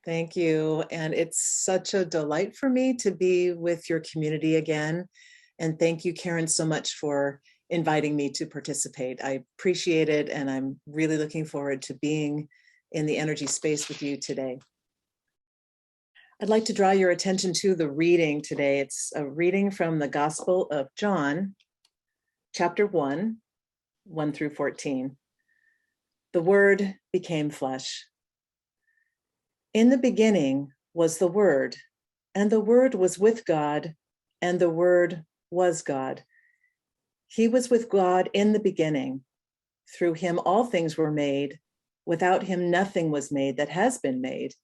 Thank you. And it's such a delight for me to be with your community again. And thank you, Karen, so much for inviting me to participate. I appreciate it. And I'm really looking forward to being in the energy space with you today. I'd like to draw your attention to the reading today. It's a reading from the Gospel of John, chapter 1, 1 through 14. The Word became flesh. In the beginning was the Word, and the Word was with God, and the Word was God. He was with God in the beginning. Through him all things were made. Without him nothing was made that has been made.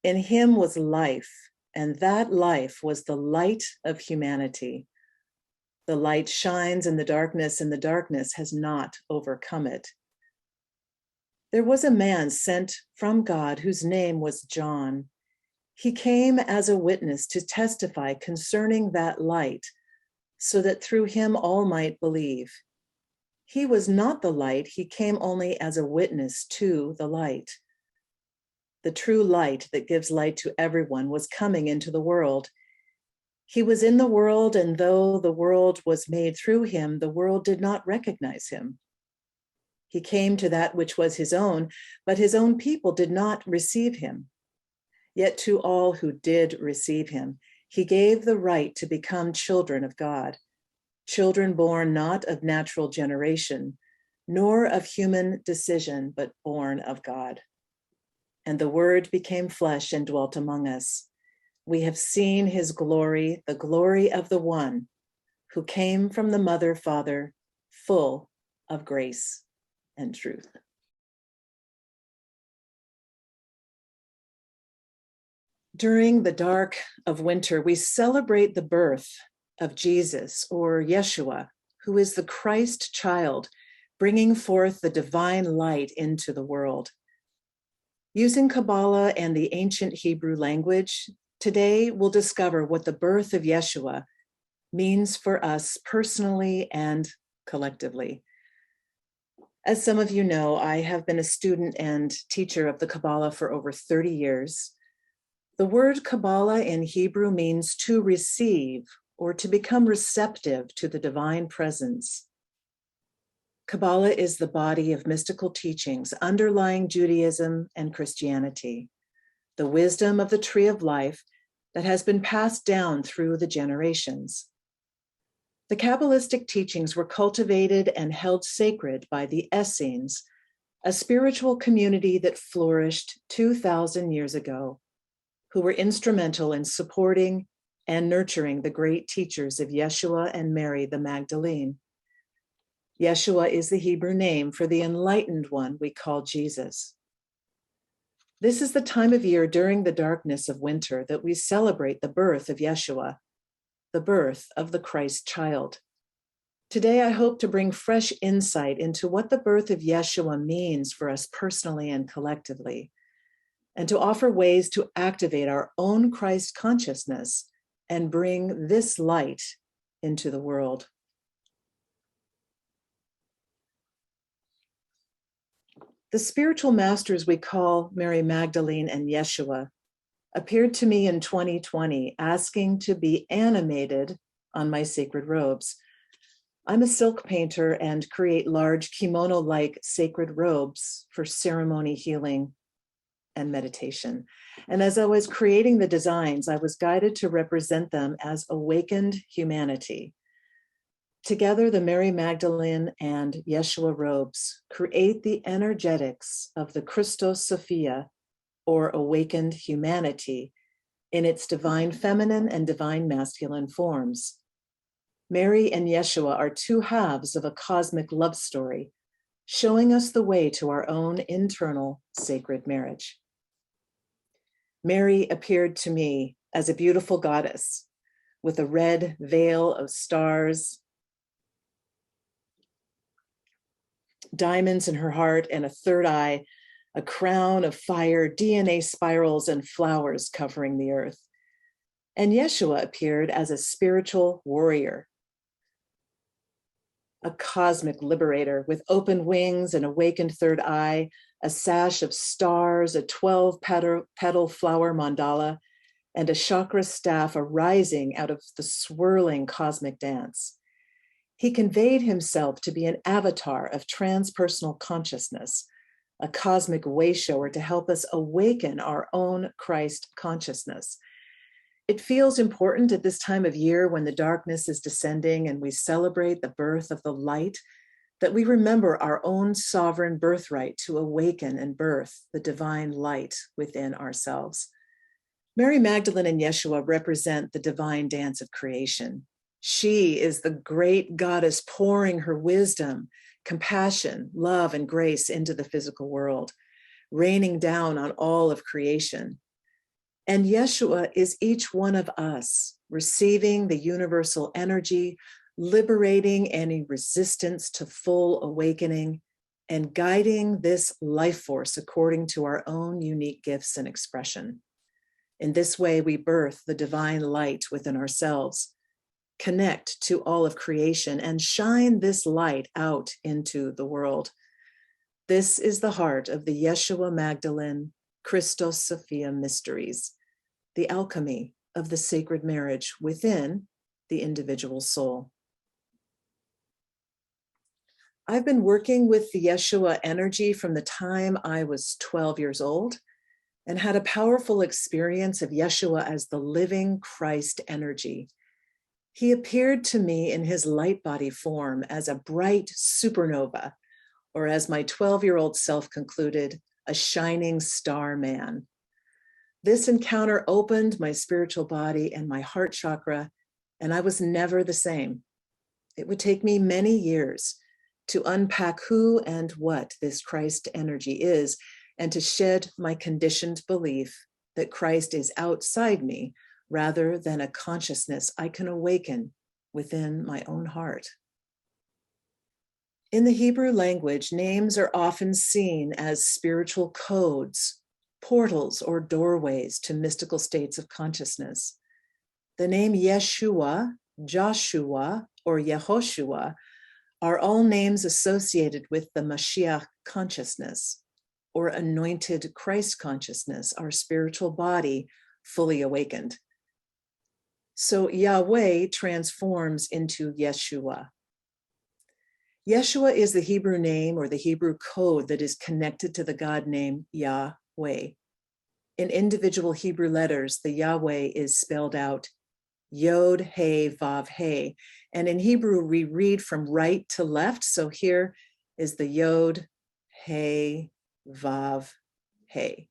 In him was life, and that life was the light of humanity. The light shines in the darkness, and the darkness has not overcome it. There was a man sent from God whose name was John. He came as a witness to testify concerning that light, so that through him all might believe. He was not the light, he came only as a witness to the light. The true light that gives light to everyone was coming into the world. He was in the world, and though the world was made through him, the world did not recognize him. He came to that which was his own, but his own people did not receive him. Yet to all who did receive him, he gave the right to become children of God, children born not of natural generation, nor of human decision, but born of God. And the Word became flesh and dwelt among us. We have seen his glory, the glory of the one who came from the mother, Father, full of grace and truth. During the dark of winter, we celebrate the birth of Jesus, or Yeshua, who is the Christ child, bringing forth the divine light into the world. Using Kabbalah and the ancient Hebrew language, today we'll discover what the birth of Yeshua means for us personally and collectively. As some of you know, I have been a student and teacher of the Kabbalah for over 30 years. The word Kabbalah in Hebrew means to receive or to become receptive to the divine presence. Kabbalah is the body of mystical teachings underlying Judaism and Christianity, the wisdom of the tree of life that has been passed down through the generations. The Kabbalistic teachings were cultivated and held sacred by the Essenes, a spiritual community that flourished 2,000 years ago, who were instrumental in supporting and nurturing the great teachers of Yeshua and Mary the Magdalene. Yeshua is the Hebrew name for the enlightened one we call Jesus. This is the time of year during the darkness of winter that we celebrate the birth of Yeshua, the birth of the Christ child. Today, I hope to bring fresh insight into what the birth of Yeshua means for us personally and collectively, and to offer ways to activate our own Christ consciousness and bring this light into the world. The spiritual masters we call Mary Magdalene and Yeshua appeared to me in 2020, asking to be animated on my sacred robes. I'm a silk painter and create large kimono-like sacred robes for ceremony, healing, and meditation. And as I was creating the designs, I was guided to represent them as awakened humanity. Together, the Mary Magdalene and Yeshua robes create the energetics of the Christos Sophia, or awakened humanity, in its divine feminine and divine masculine forms. Mary and Yeshua are two halves of a cosmic love story, showing us the way to our own internal sacred marriage. Mary appeared to me as a beautiful goddess with a red veil of stars, diamonds in her heart, and a third eye, a crown of fire, DNA spirals, and flowers covering the earth. And Yeshua appeared as a spiritual warrior. a cosmic liberator with open wings, an awakened third eye, a sash of stars, a 12-petal flower mandala, and a chakra staff arising out of the swirling cosmic dance. He conveyed himself to be an avatar of transpersonal consciousness, a cosmic way shower to help us awaken our own Christ consciousness. It feels important at this time of year when the darkness is descending and we celebrate the birth of the light, that we remember our own sovereign birthright to awaken and birth the divine light within ourselves. Mary Magdalene and Yeshua represent the divine dance of creation. She is the great goddess pouring her wisdom, compassion, love, and grace into the physical world, raining down on all of creation. And Yeshua is each one of us, receiving the universal energy, liberating any resistance to full awakening, and guiding this life force according to our own unique gifts and expression. In this way, we birth the divine light within ourselves, connect to all of creation, and shine this light out into the world. This is the heart of the Yeshua Magdalene Christos Sophia mysteries, the alchemy of the sacred marriage within the individual soul. I've been working with the Yeshua energy from the time I was 12 years old and had a powerful experience of Yeshua as the living Christ energy. He appeared to me in his light body form as a bright supernova, or as my 12-year-old self concluded, a shining star man. This encounter opened my spiritual body and my heart chakra, and I was never the same. It would take me many years to unpack who and what this Christ energy is, and to shed my conditioned belief that Christ is outside me rather than a consciousness I can awaken within my own heart. In the Hebrew language, names are often seen as spiritual codes, portals, or doorways to mystical states of consciousness. The name Yeshua, Joshua, or Yehoshua are all names associated with the Mashiach consciousness, or anointed Christ consciousness, our spiritual body fully awakened. So Yahweh transforms into Yeshua. Yeshua is the Hebrew name or the Hebrew code that is connected to the God name Yahweh. In individual Hebrew letters, the Yahweh is spelled out Yod, He, Vav, He. And in Hebrew, we read from right to left. So here is the Yod, He, Vav, He.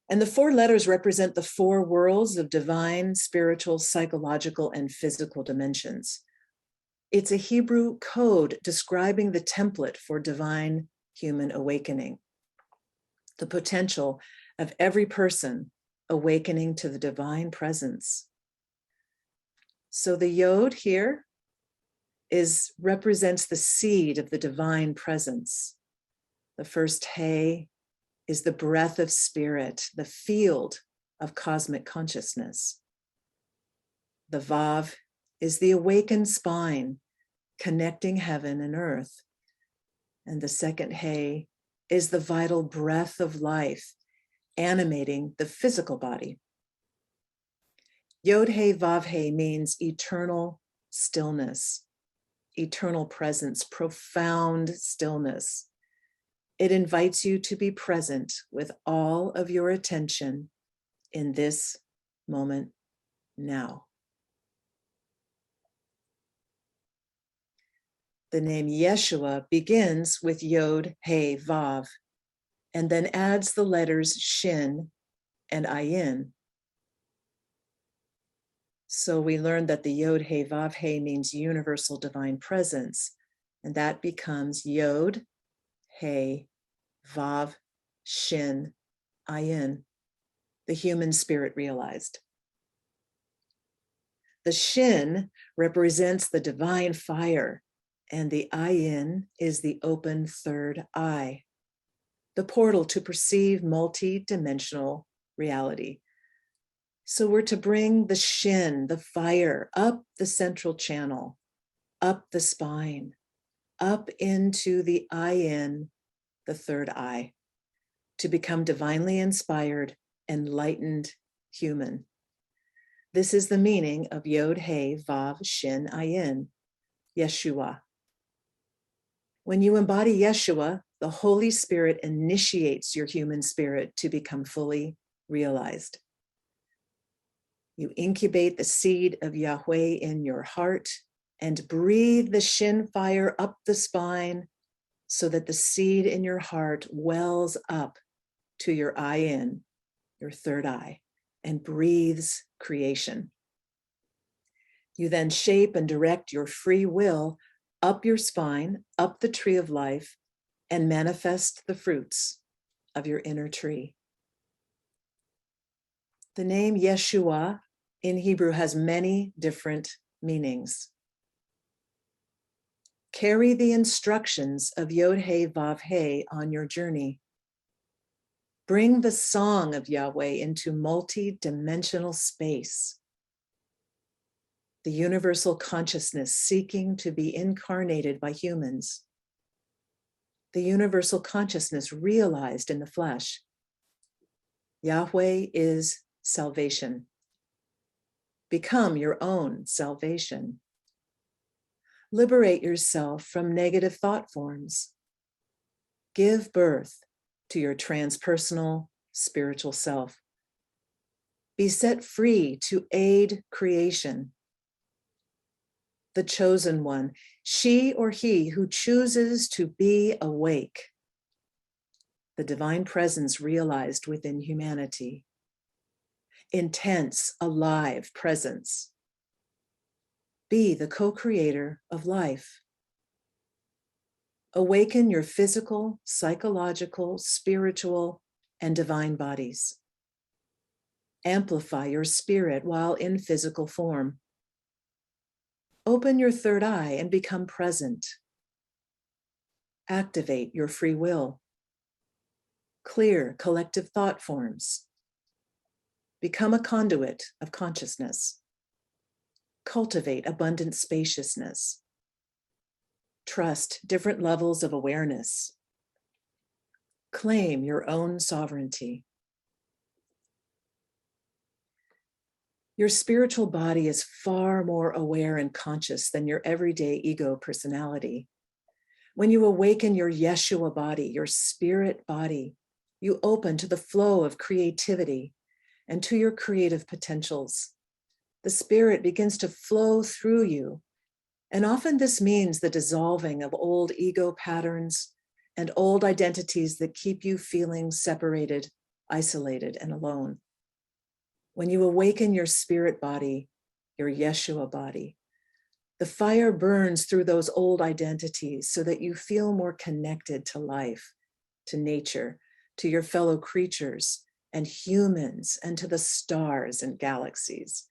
And the four letters represent the four worlds of divine, spiritual, psychological, and physical dimensions. It's a Hebrew code describing the template for divine human awakening, the potential of every person awakening to the divine presence. So the Yod here represents the seed of the divine presence. The first He is the breath of spirit, the field of cosmic consciousness. The Vav is the awakened spine, connecting heaven and earth. And the second He is the vital breath of life, animating the physical body. Yod He Vav He means eternal stillness, eternal presence, profound stillness. It invites you to be present with all of your attention in this moment now. The name Yeshua begins with Yod, He, Vav, and then adds the letters Shin and Ayin. So we learned that the Yod, He, Vav, He means universal divine presence, and that becomes Yod, He, Vav, Shin, Ayin, the human spirit realized. The Shin represents the divine fire, and the Ayin is the open third eye, the portal to perceive multi-dimensional reality. So we're to bring the Shin, the fire, up the central channel, up the spine, up into the ayin, the third eye, to become divinely inspired, enlightened human. This is the meaning of Yod He Vav Shin Ayin, Yeshua. When you embody Yeshua, the Holy Spirit initiates your human spirit to become fully realized. You incubate the seed of Yahweh in your heart and breathe the Shin fire up the spine so that the seed in your heart wells up to your ayin, your third eye, and breathes creation. You then shape and direct your free will up your spine, up the tree of life, and manifest the fruits of your inner tree. The name Yeshua in Hebrew has many different meanings. Carry the instructions of Yod He Vav He on your journey. Bring the song of Yahweh into multi-dimensional space. The universal consciousness seeking to be incarnated by humans. The universal consciousness realized in the flesh. Yahweh is salvation. Become your own salvation. Liberate yourself from negative thought forms. Give birth to your transpersonal spiritual self. Be set free to aid creation. The chosen one, she or he who chooses to be awake. The divine presence realized within humanity. Intense, alive presence. Be the co-creator of life. Awaken your physical, psychological, spiritual, and divine bodies. Amplify your spirit while in physical form. Open your third eye and become present. Activate your free will. Clear collective thought forms. Become a conduit of consciousness. Cultivate abundant spaciousness. Trust different levels of awareness. Claim your own sovereignty. Your spiritual body is far more aware and conscious than your everyday ego personality. When you awaken your Yeshua body, your spirit body, you open to the flow of creativity and to your creative potentials. The spirit begins to flow through you. And often this means the dissolving of old ego patterns and old identities that keep you feeling separated, isolated, and alone. When you awaken your spirit body, your Yeshua body, the fire burns through those old identities so that you feel more connected to life, to nature, to your fellow creatures and humans, and to the stars and galaxies.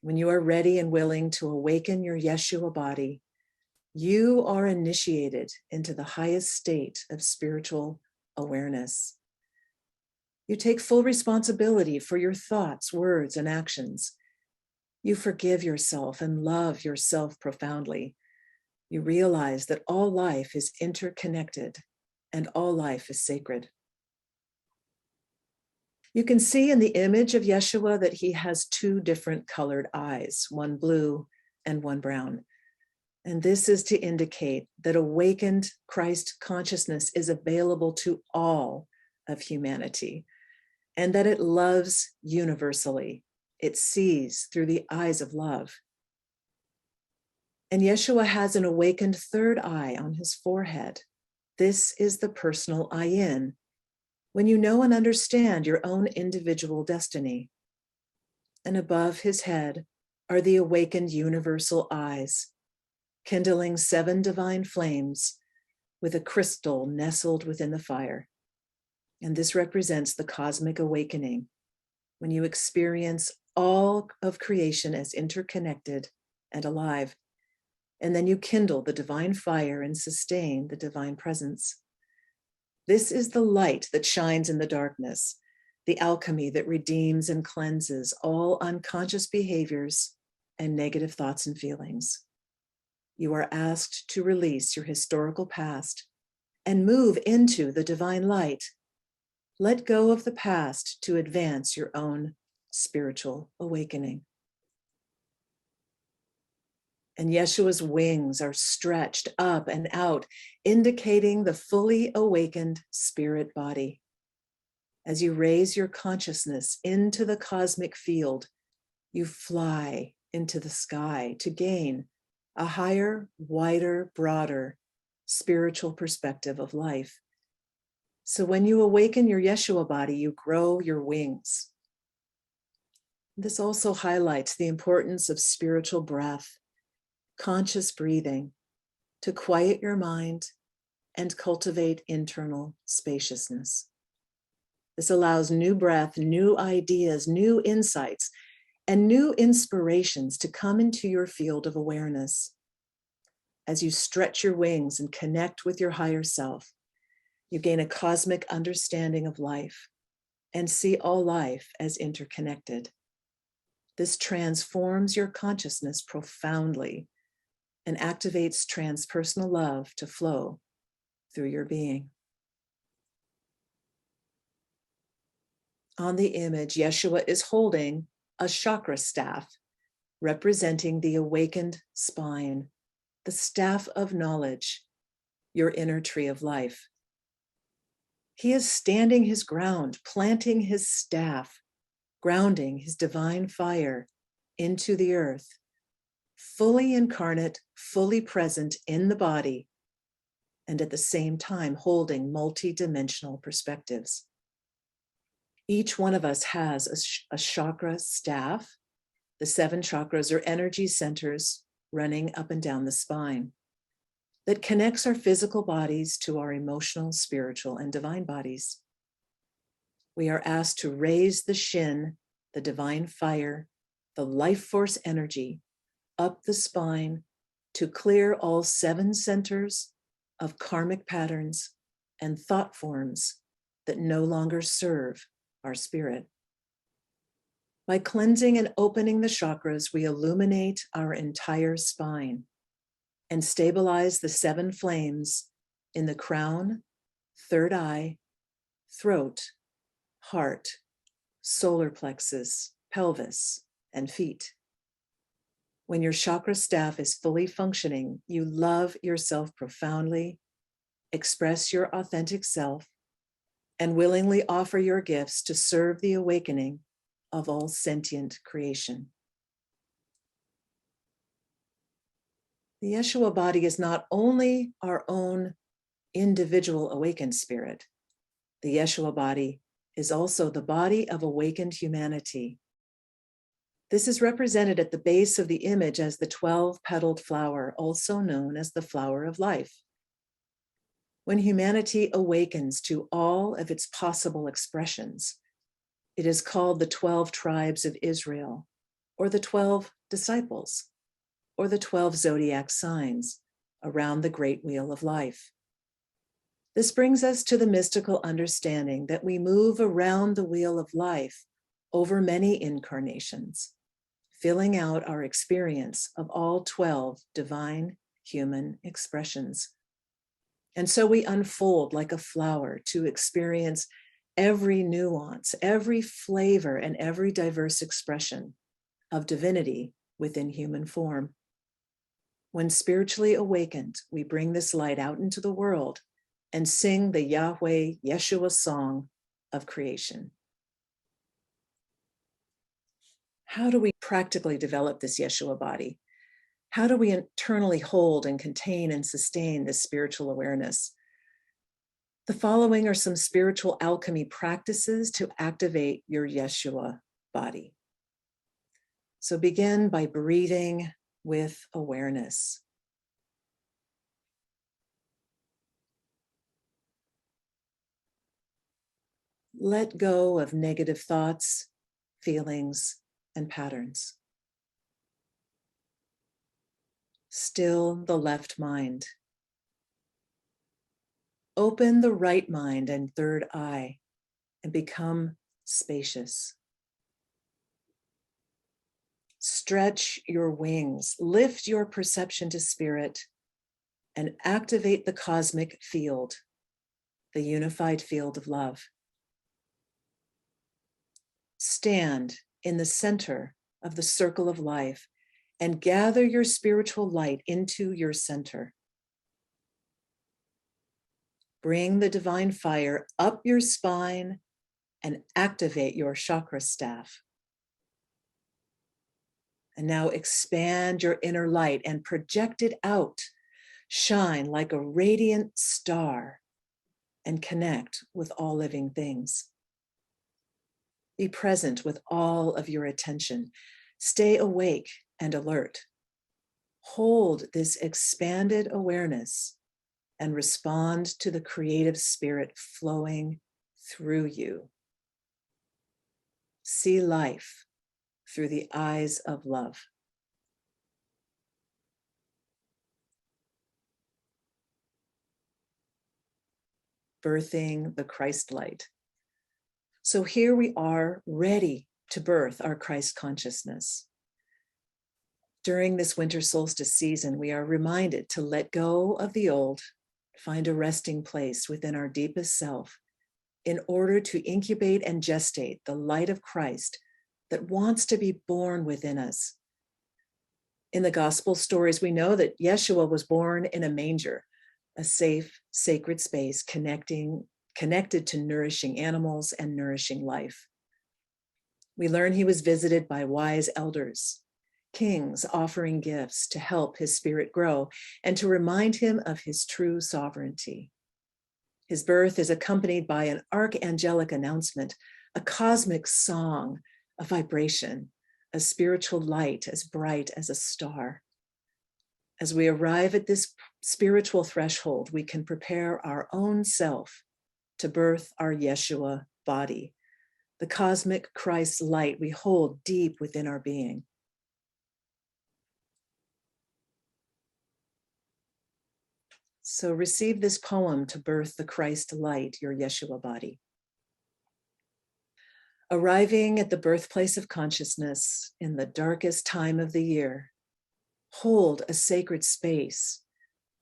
When you are ready and willing to awaken your Yeshua body, you are initiated into the highest state of spiritual awareness. You take full responsibility for your thoughts, words, and actions. You forgive yourself and love yourself profoundly. You realize that all life is interconnected and all life is sacred. You can see in the image of Yeshua that he has two different colored eyes, one blue and one brown. And this is to indicate that awakened Christ consciousness is available to all of humanity and that it loves universally. It sees through the eyes of love. And Yeshua has an awakened third eye on his forehead. This is the personal ayin, when you know and understand your own individual destiny. And above his head are the awakened universal eyes, kindling 7 divine flames with a crystal nestled within the fire. And this represents the cosmic awakening, when you experience all of creation as interconnected and alive. And then you kindle the divine fire and sustain the divine presence. This is the light that shines in the darkness, the alchemy that redeems and cleanses all unconscious behaviors and negative thoughts and feelings. You are asked to release your historical past and move into the divine light. Let go of the past to advance your own spiritual awakening. And Yeshua's wings are stretched up and out, indicating the fully awakened spirit body. As you raise your consciousness into the cosmic field, you fly into the sky to gain a higher, wider, broader spiritual perspective of life. So when you awaken your Yeshua body, you grow your wings. This also highlights the importance of spiritual breath, conscious breathing, to quiet your mind and cultivate internal spaciousness. This allows new breath, new ideas, new insights, and new inspirations to come into your field of awareness. As you stretch your wings and connect with your higher self, you gain a cosmic understanding of life and see all life as interconnected. This transforms your consciousness profoundly and activates transpersonal love to flow through your being. On the image, Yeshua is holding a chakra staff representing the awakened spine, the staff of knowledge, your inner tree of life. He is standing his ground, planting his staff, grounding his divine fire into the earth, fully incarnate, fully present in the body, and at the same time holding multi-dimensional perspectives. Each one of us has a chakra staff. The 7 chakras are energy centers running up and down the spine that connects our physical bodies to our emotional, spiritual, and divine bodies. We are asked to raise the shin, the divine fire, the life force energy up the spine to clear all 7 centers of karmic patterns and thought forms that no longer serve our spirit. By cleansing and opening the chakras, we illuminate our entire spine and stabilize the 7 flames in the crown, third eye, throat, heart, solar plexus, pelvis, and feet. When your chakra staff is fully functioning, you love yourself profoundly, express your authentic self, and willingly offer your gifts to serve the awakening of all sentient creation. The Yeshua body is not only our own individual awakened spirit. The Yeshua body is also the body of awakened humanity. This is represented at the base of the image as the 12-petaled flower, also known as the flower of life. When humanity awakens to all of its possible expressions, it is called the 12 tribes of Israel, or the 12 disciples, or the 12 zodiac signs around the great wheel of life. This brings us to the mystical understanding that we move around the wheel of life over many incarnations, filling out our experience of all 12 divine human expressions. And so we unfold like a flower to experience every nuance, every flavor, and every diverse expression of divinity within human form. When spiritually awakened, we bring this light out into the world and sing the Yahweh Yeshua song of creation. How do we practically develop this Yeshua body? How do we internally hold and contain and sustain this spiritual awareness? The following are some spiritual alchemy practices to activate your Yeshua body. So begin by breathing with awareness. Let go of negative thoughts, feelings, and patterns. Still the left mind. Open the right mind and third eye and become spacious. Stretch your wings, lift your perception to spirit, and activate the cosmic field, the unified field of love. Stand in the center of the circle of life and gather your spiritual light into your center. Bring the divine fire up your spine and activate your chakra staff. And now expand your inner light and project it out. Shine like a radiant star and connect with all living things. Be present with all of your attention. Stay awake and alert. Hold this expanded awareness and respond to the creative spirit flowing through you. See life through the eyes of love. Birthing the Christ light. So here we are, ready to birth our Christ consciousness. During this winter solstice season, we are reminded to let go of the old, find a resting place within our deepest self in order to incubate and gestate the light of Christ that wants to be born within us. In the gospel stories, we know that Yeshua was born in a manger, a safe, sacred space connected to nourishing animals and nourishing life. We learn he was visited by wise elders, kings offering gifts to help his spirit grow and to remind him of his true sovereignty. His birth is accompanied by an archangelic announcement, a cosmic song, a vibration, a spiritual light as bright as a star. As we arrive at this spiritual threshold, we can prepare our own self to birth our Yeshua body, the cosmic Christ light we hold deep within our being. So receive this poem to birth the Christ light, your Yeshua body. Arriving at the birthplace of consciousness in the darkest time of the year, hold a sacred space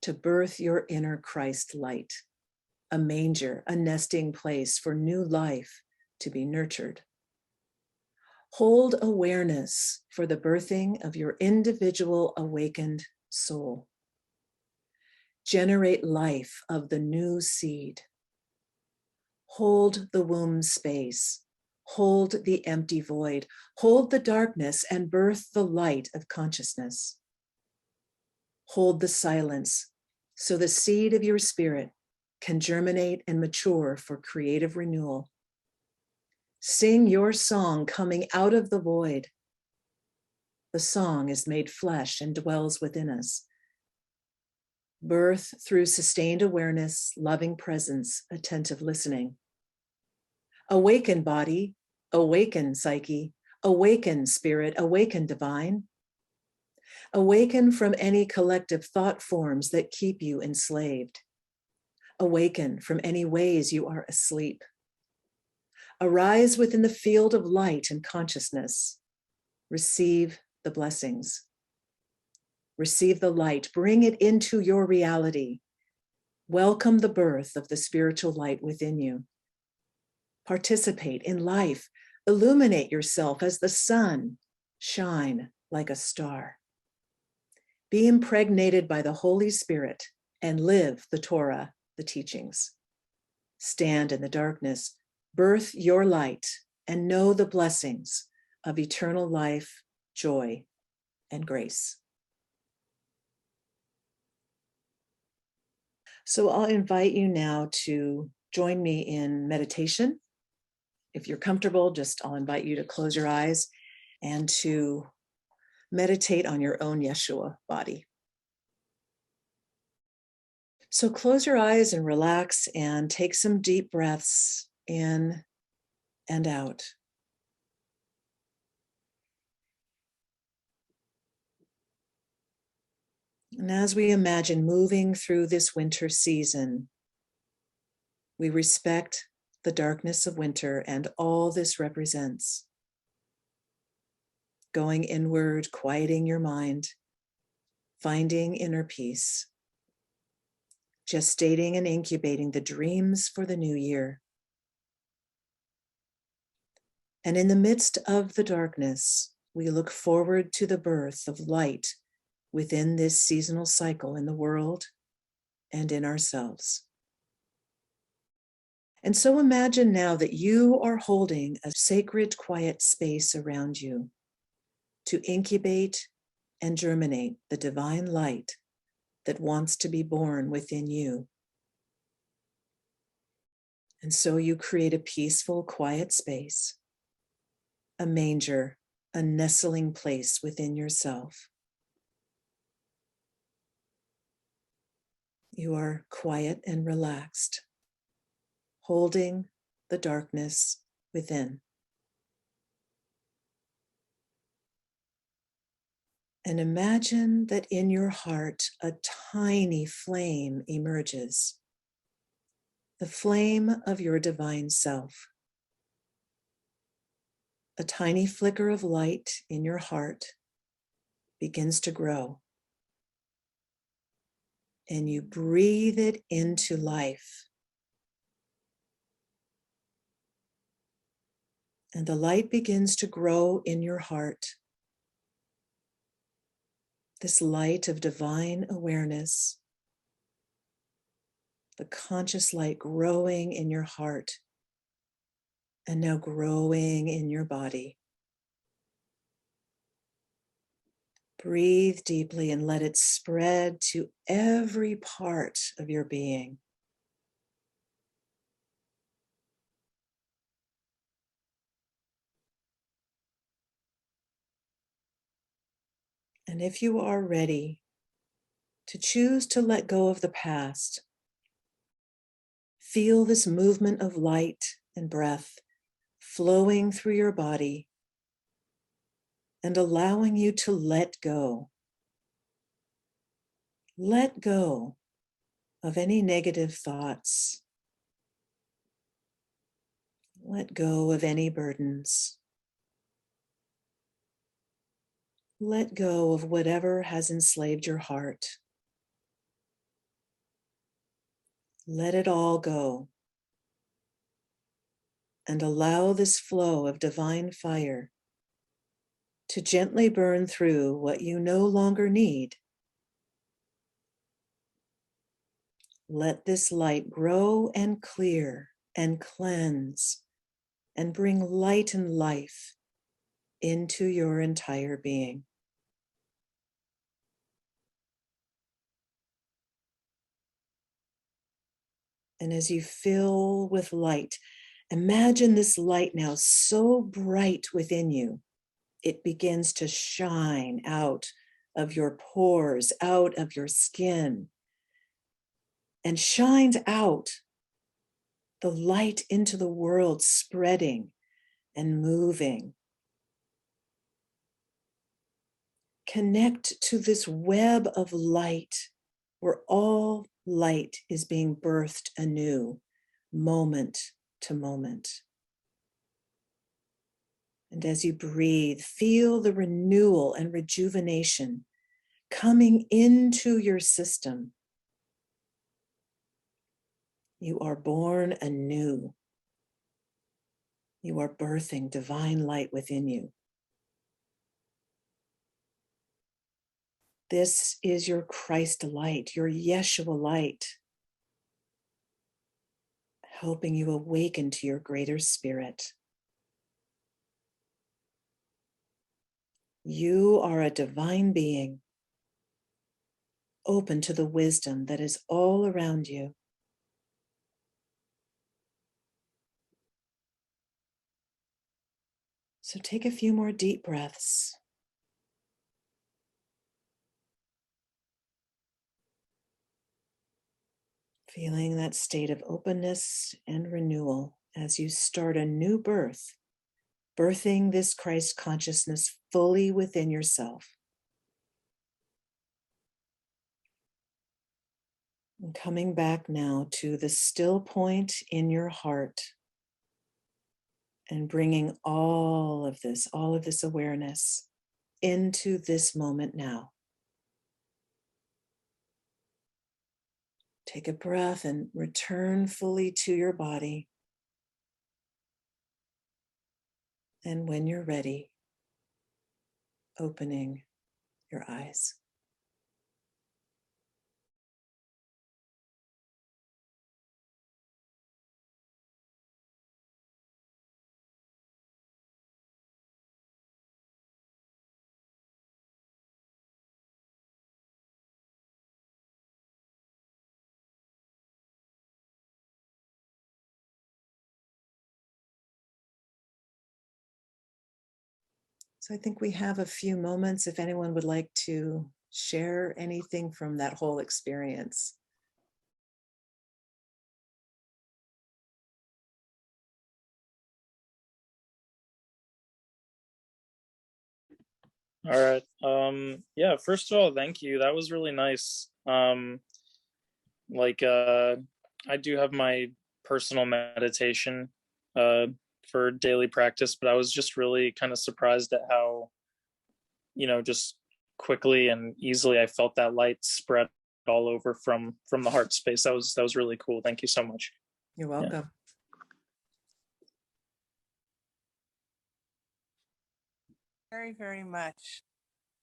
to birth your inner Christ light, a manger, a nesting place for new life to be nurtured. Hold awareness for the birthing of your individual awakened soul. Generate life of the new seed. Hold the womb space. Hold the empty void. Hold the darkness and birth the light of consciousness. Hold the silence so the seed of your spirit can germinate and mature for creative renewal. Sing your song coming out of the void. The song is made flesh and dwells within us. Birth through sustained awareness, loving presence, attentive listening. Awaken body, awaken psyche, awaken spirit, awaken divine. Awaken from any collective thought forms that keep you enslaved. Awaken from any ways you are asleep. Arise within the field of light and consciousness. Receive the blessings. Receive the light, bring it into your reality. Welcome the birth of the spiritual light within you. Participate in life, illuminate yourself as the sun, shine like a star. Be impregnated by the Holy Spirit and live the Torah, the teachings. Stand in the darkness, birth your light, and know the blessings of eternal life, joy, and grace. So I'll invite you now to join me in meditation. If you're comfortable, I'll invite you to close your eyes and to meditate on your own Yeshua body. So close your eyes and relax and take some deep breaths in and out. And as we imagine moving through this winter season, we respect the darkness of winter and all this represents. going inward, quieting your mind, finding inner peace, gestating and incubating the dreams for the new year. And in the midst of the darkness, we look forward to the birth of light within this seasonal cycle in the world and in ourselves. And so imagine now that you are holding a sacred, quiet space around you to incubate and germinate the divine light that wants to be born within you. And so you create a peaceful, quiet space, a manger, a nestling place within yourself. You are quiet and relaxed, holding the darkness within. And imagine that in your heart, a tiny flame emerges, the flame of your divine self. A tiny flicker of light in your heart begins to grow. And you breathe it into life. And the light begins to grow in your heart. This light of divine awareness, the conscious light growing in your heart and now growing in your body. Breathe deeply and let it spread to every part of your being. And if you are ready to choose to let go of the past, feel this movement of light and breath flowing through your body and allowing you to let go. Let go of any negative thoughts. Let go of any burdens. Let go of whatever has enslaved your heart. Let it all go. And allow this flow of divine fire to gently burn through what you no longer need. Let this light grow and clear and cleanse and bring light and life into your entire being. And as you fill with light, imagine this light now so bright within you, it begins to shine out of your pores, out of your skin, and shines out the light into the world, spreading and moving. Connect to this web of light where all light is being birthed anew, moment to moment. And as you breathe, feel the renewal and rejuvenation coming into your system. You are born anew. You are birthing divine light within you. This is your Christ light, your Yeshua light, helping you awaken to your greater spirit. You are a divine being, open to the wisdom that is all around you. So take a few more deep breaths. Feeling that state of openness and renewal as you start a new birth, birthing this Christ consciousness fully within yourself. And coming back now to the still point in your heart and bringing all of this awareness into this moment now. Take a breath and return fully to your body. And when you're ready, opening your eyes. So I think we have a few moments if anyone would like to share anything from that whole experience. All right. Yeah, first of all, thank you. That was really nice. Like I do have my personal meditation uh for daily practice, but I was just really kind of surprised at how, just quickly and easily I felt that light spread all over from the heart space. That was really cool. Thank you so much. You're Yeah. welcome. Very, very much.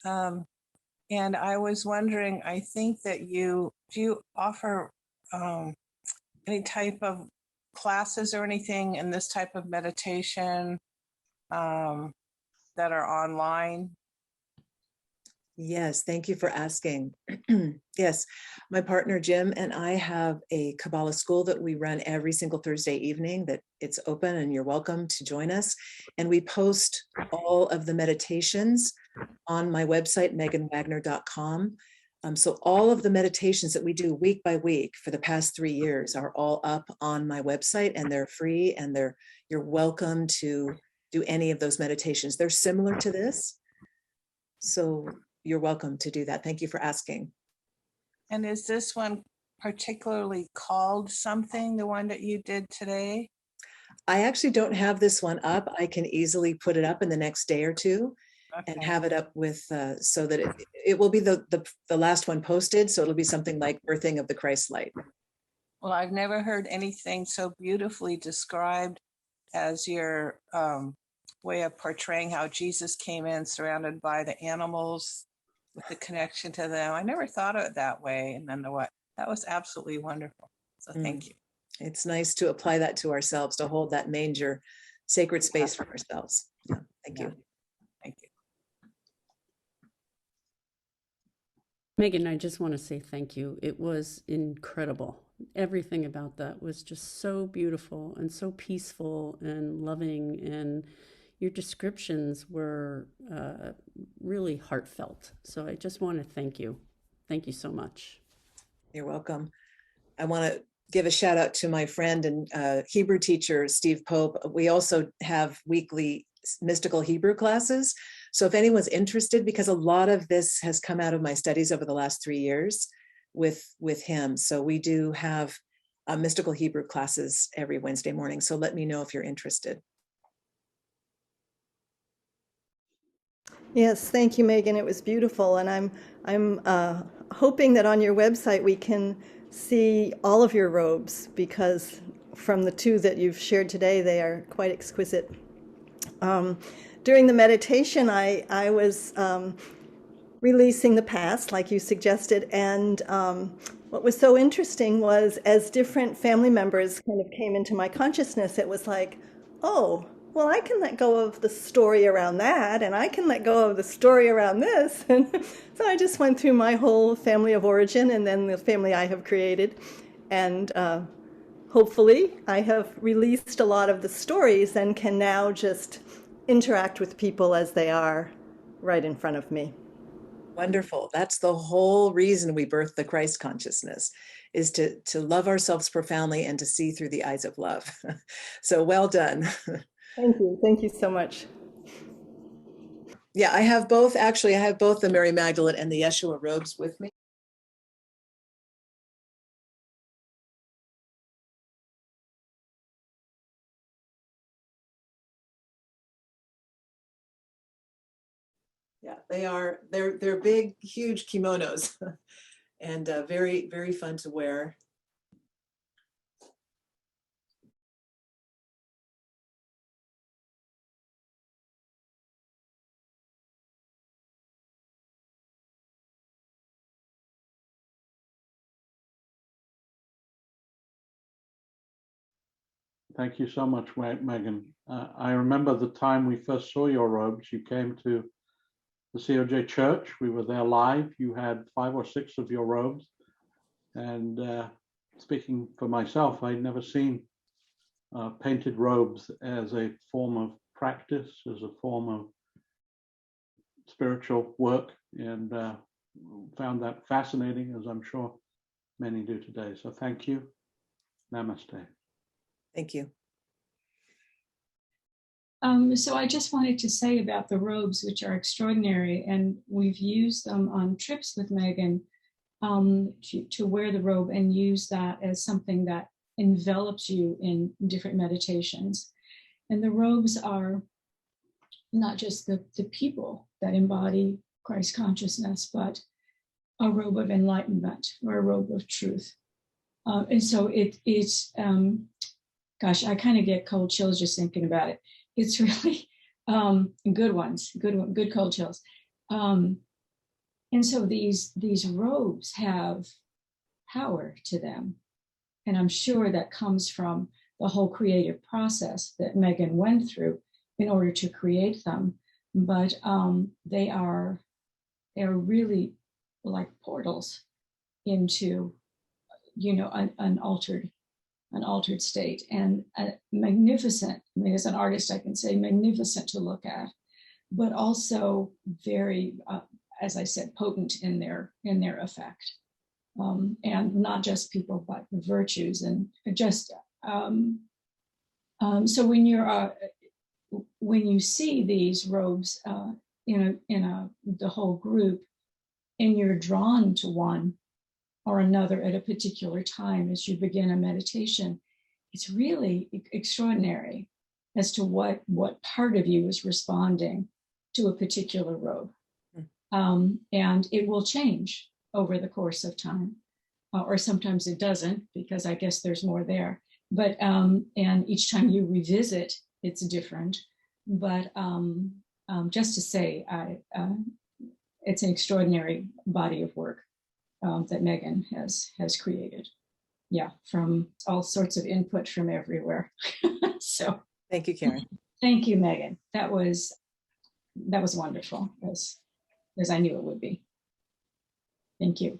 And I was wondering, I think that do you offer any type of classes or anything in this type of meditation that are online? Yes, thank you for asking. Yes, my partner Jim and I have a Kabbalah school that we run every single Thursday evening that it's open and you're welcome to join us. And we post all of the meditations on my website, meganwagner.com. So all of the meditations that we do week by week for the past 3 years are all up on my website, and they're free, and you're welcome to do any of those meditations. They're similar to this. So you're welcome to do that. Thank you for asking. And is this one particularly called something, the one that you did today? I actually don't have this one up. I can easily put it up in the next day or two and Okay. have it up with, so that it will be the last one posted. So it'll be something like Birthing of the Christ Light. Well, I've never heard anything so beautifully described as your way of portraying how Jesus came in surrounded by the animals with the connection to them. I never thought of it that way. And then that was absolutely wonderful. So thank you. It's nice to apply that to ourselves, to hold that manger sacred space for ourselves. Yeah, thank you. Thank you. Megan, I just want to say thank you. It was incredible. Everything about that was just so beautiful and so peaceful and loving, and your descriptions were really heartfelt. So I just want to thank you. Thank you so much. You're welcome. I want to give a shout out to my friend and Hebrew teacher, Steve Pope. We also have weekly mystical Hebrew classes. So if anyone's interested, because a lot of this has come out of my studies over the last 3 years with him. So we do have mystical Hebrew classes every Wednesday morning. So let me know if you're interested. Yes, thank you, Megan. It was beautiful, and I'm hoping that on your website we can see all of your robes, because from the two that you've shared today, they are quite exquisite. During the meditation, I was releasing the past, like you suggested, and what was so interesting was, as different family members kind of came into my consciousness, it was like, oh, well, I can let go of the story around that, and I can let go of the story around this. And so I just went through my whole family of origin and then the family I have created. And hopefully I have released a lot of the stories and can now just interact with people as they are right in front of me. Wonderful. That's the whole reason we birth the Christ consciousness, is to love ourselves profoundly and to see through the eyes of love. So well done. Thank you. Thank you so much. Yeah, I have both. Actually, I have both the Mary Magdalene and the Yeshua robes with me. Yeah, they are. They're big, huge kimonos, and very, very fun to wear. Thank you so much, Megan. I remember the time we first saw your robes. You came to the COJ church. We were there live. You had 5 or 6 of your robes. And speaking for myself, I'd never seen painted robes as a form of practice, as a form of spiritual work, and found that fascinating, as I'm sure many do today. So thank you. Namaste. Thank you. So I just wanted to say about the robes, which are extraordinary, and we've used them on trips with Megan to wear the robe and use that as something that envelops you in different meditations. And the robes are not just the people that embody Christ consciousness, but a robe of enlightenment or a robe of truth. And so it's gosh, I kind of get cold chills just thinking about it. It's really good ones, good cold chills. And so these robes have power to them. And I'm sure that comes from the whole creative process that Megan went through in order to create them. But they're really like portals into, an altered state, and magnificent. I mean, as an artist, I can say magnificent to look at, but also very, as I said, potent in their effect, and not just people, but the virtues, and just so when you see these robes in the whole group, and you're drawn to one or another at a particular time as you begin a meditation, it's really extraordinary as to what part of you is responding to a particular robe. And it will change over the course of time, or sometimes it doesn't, because I guess there's more there. But and each time you revisit, it's different. But just to say, it's an extraordinary body of work that Megan has created. Yeah, from all sorts of input from everywhere. So Thank you, Karen. thank you, Megan. That was wonderful, as I knew it would be. Thank you.